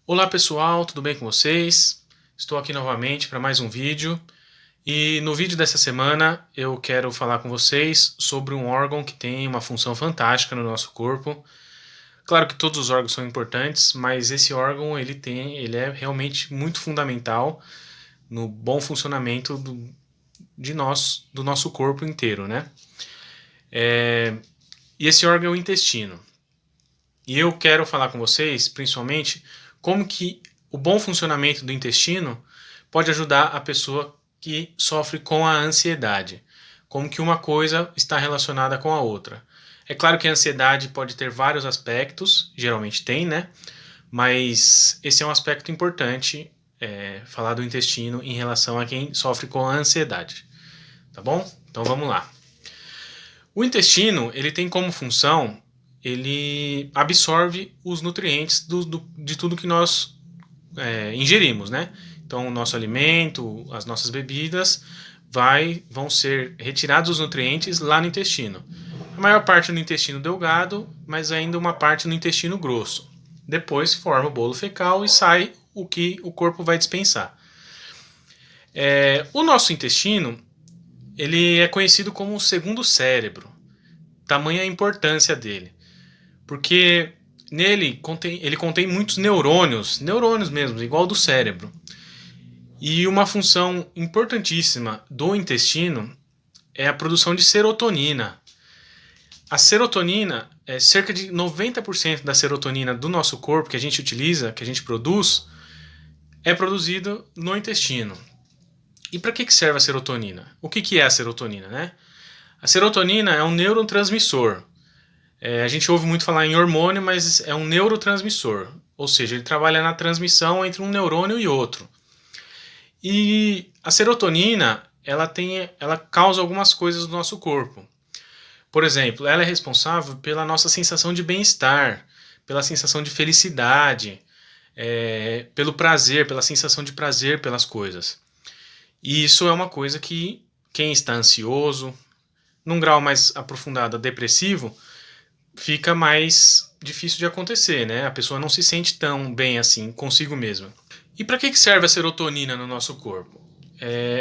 Olá pessoal, tudo bem com vocês? Estou aqui novamente para mais um vídeo e no vídeo dessa semana eu quero falar com vocês sobre um órgão que tem uma função fantástica no nosso corpo. Claro que todos os órgãos são importantes, mas esse órgão ele é realmente muito fundamental no bom funcionamento do nosso corpo inteiro, né? E esse órgão é o intestino. E eu quero falar com vocês, principalmente, como que o bom funcionamento do intestino pode ajudar a pessoa que sofre com a ansiedade. Como que uma coisa está relacionada com a outra. É claro que a ansiedade pode ter vários aspectos, geralmente tem, né? Mas esse é um aspecto importante, falar do intestino em relação a quem sofre com a ansiedade. Tá bom? Então vamos lá. O intestino, ele tem como função, ele absorve os nutrientes de tudo que nós ingerimos, né? Então, o nosso alimento, as nossas bebidas, vão ser retirados os nutrientes lá no intestino. A maior parte no intestino delgado, mas ainda uma parte no intestino grosso. Depois forma o bolo fecal e sai o que o corpo vai dispensar. O nosso intestino, ele é conhecido como o segundo cérebro. Tamanha a importância dele. Porque ele contém muitos neurônios mesmo, igual ao do cérebro. E uma função importantíssima do intestino é a produção de serotonina. A serotonina, cerca de 90% da serotonina do nosso corpo que a gente utiliza, que a gente produz, é produzido no intestino. E para que serve a serotonina? O que é a serotonina, né? A serotonina é um neurotransmissor. A gente ouve muito falar em hormônio, mas é um neurotransmissor. Ou seja, ele trabalha na transmissão entre um neurônio e outro. E a serotonina, ela causa algumas coisas no nosso corpo. Por exemplo, ela é responsável pela nossa sensação de bem-estar, pela sensação de felicidade, pelo prazer, pela sensação de prazer pelas coisas. E isso é uma coisa que quem está ansioso, num grau mais aprofundado, depressivo, fica mais difícil de acontecer, né? A pessoa não se sente tão bem assim consigo mesma. E para que serve a serotonina no nosso corpo?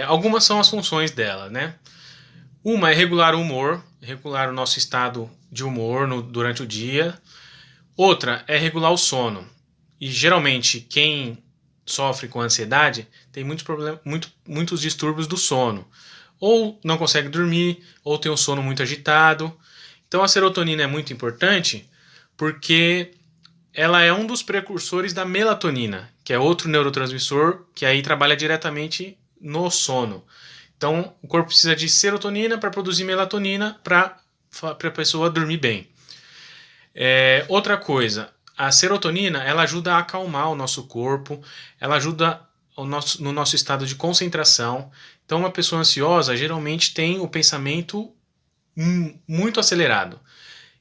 Algumas são as funções dela, né? Uma é regular o humor, regular o nosso estado de humor durante o dia. Outra é regular o sono. E geralmente quem sofre com ansiedade tem muitos distúrbios do sono. Ou não consegue dormir, ou tem um sono muito agitado. Então a serotonina é muito importante porque ela é um dos precursores da melatonina, que é outro neurotransmissor que aí trabalha diretamente no sono. Então o corpo precisa de serotonina para produzir melatonina para a pessoa dormir bem. Outra coisa, a serotonina ela ajuda a acalmar o nosso corpo, ela ajuda no nosso estado de concentração. Então uma pessoa ansiosa geralmente tem o pensamento muito acelerado.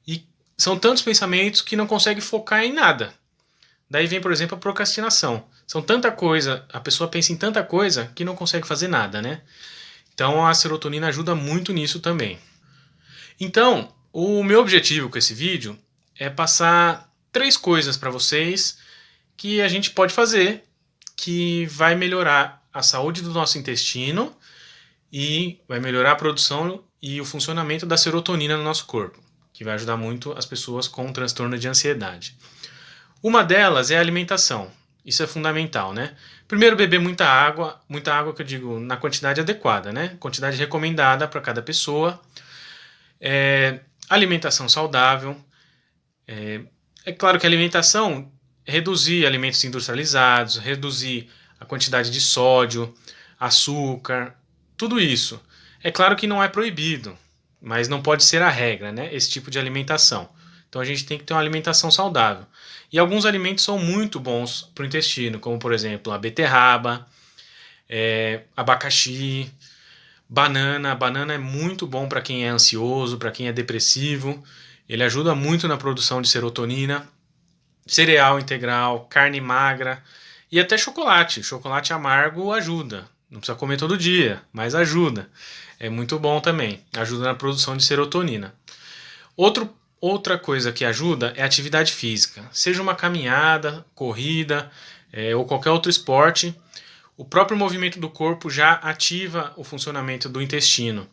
E são tantos pensamentos que não consegue focar em nada. Daí vem, por exemplo, a procrastinação. São tanta coisa, a pessoa pensa em tanta coisa que não consegue fazer nada, né? Então a serotonina ajuda muito nisso também. Então, o meu objetivo com esse vídeo é passar 3 coisas para vocês que a gente pode fazer que vai melhorar a saúde do nosso intestino e vai melhorar a produção e o funcionamento da serotonina no nosso corpo, que vai ajudar muito as pessoas com um transtorno de ansiedade. Uma delas é a alimentação. Isso é fundamental, né? Primeiro, beber muita água que eu digo na quantidade adequada, né? Quantidade recomendada para cada pessoa. Alimentação saudável. É claro que a alimentação, reduzir alimentos industrializados, reduzir a quantidade de sódio, açúcar, tudo isso. É claro que não é proibido, mas não pode ser a regra, né? Esse tipo de alimentação. Então a gente tem que ter uma alimentação saudável. E alguns alimentos são muito bons para o intestino, como por exemplo a beterraba, abacaxi, banana. A banana é muito bom para quem é ansioso, para quem é depressivo. Ele ajuda muito na produção de serotonina. Cereal integral, carne magra e até chocolate. Chocolate amargo ajuda. Não precisa comer todo dia, mas ajuda. É muito bom também. Ajuda na produção de serotonina. Outra coisa que ajuda é a atividade física, seja uma caminhada, corrida ou qualquer outro esporte. O próprio movimento do corpo já ativa o funcionamento do intestino.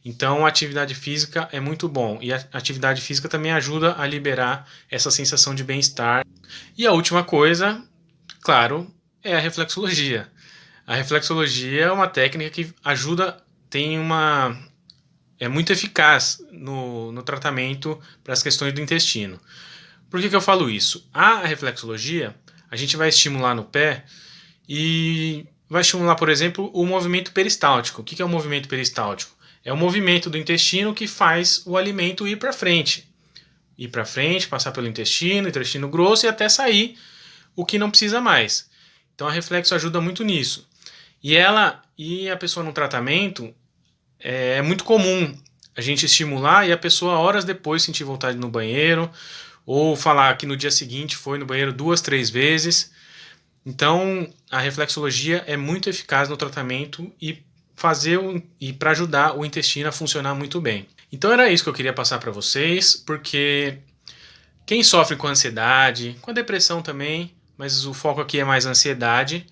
Então, a atividade física é muito bom. E a atividade física também ajuda a liberar essa sensação de bem-estar. E a última coisa, claro, é a reflexologia. A reflexologia é uma técnica que ajuda, é muito eficaz no tratamento para as questões do intestino. Por que eu falo isso? A reflexologia, a gente vai estimular no pé e vai estimular, por exemplo, o movimento peristáltico. O que é o movimento peristáltico? É o movimento do intestino que faz o alimento ir para frente. Ir para frente, passar pelo intestino grosso e até sair o que não precisa mais. Então a reflexo ajuda muito nisso. E a pessoa no tratamento, é muito comum a gente estimular e a pessoa horas depois sentir vontade no banheiro, ou falar que no dia seguinte foi no banheiro 2, 3 vezes. Então, a reflexologia é muito eficaz no tratamento e para ajudar o intestino a funcionar muito bem. Então era isso que eu queria passar para vocês, porque quem sofre com ansiedade, com a depressão também, mas o foco aqui é mais ansiedade,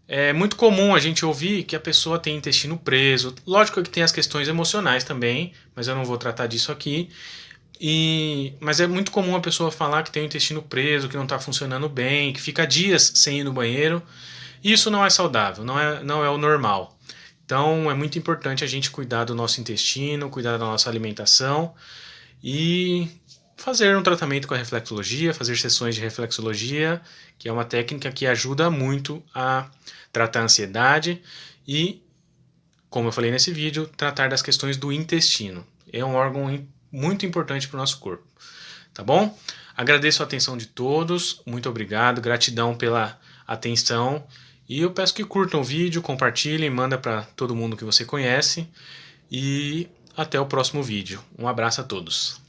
é muito comum a gente ouvir que a pessoa tem intestino preso. Lógico que tem as questões emocionais também, mas eu não vou tratar disso aqui. Mas é muito comum a pessoa falar que tem o intestino preso, que não está funcionando bem, que fica dias sem ir no banheiro. Isso não é saudável, não é o normal. Então é muito importante a gente cuidar do nosso intestino, cuidar da nossa alimentação e fazer um tratamento com a reflexologia, fazer sessões de reflexologia, que é uma técnica que ajuda muito a tratar a ansiedade e, como eu falei nesse vídeo, tratar das questões do intestino. É um órgão muito importante para o nosso corpo. Tá bom? Agradeço a atenção de todos, muito obrigado, gratidão pela atenção e eu peço que curtam o vídeo, compartilhem, manda para todo mundo que você conhece e até o próximo vídeo. Um abraço a todos.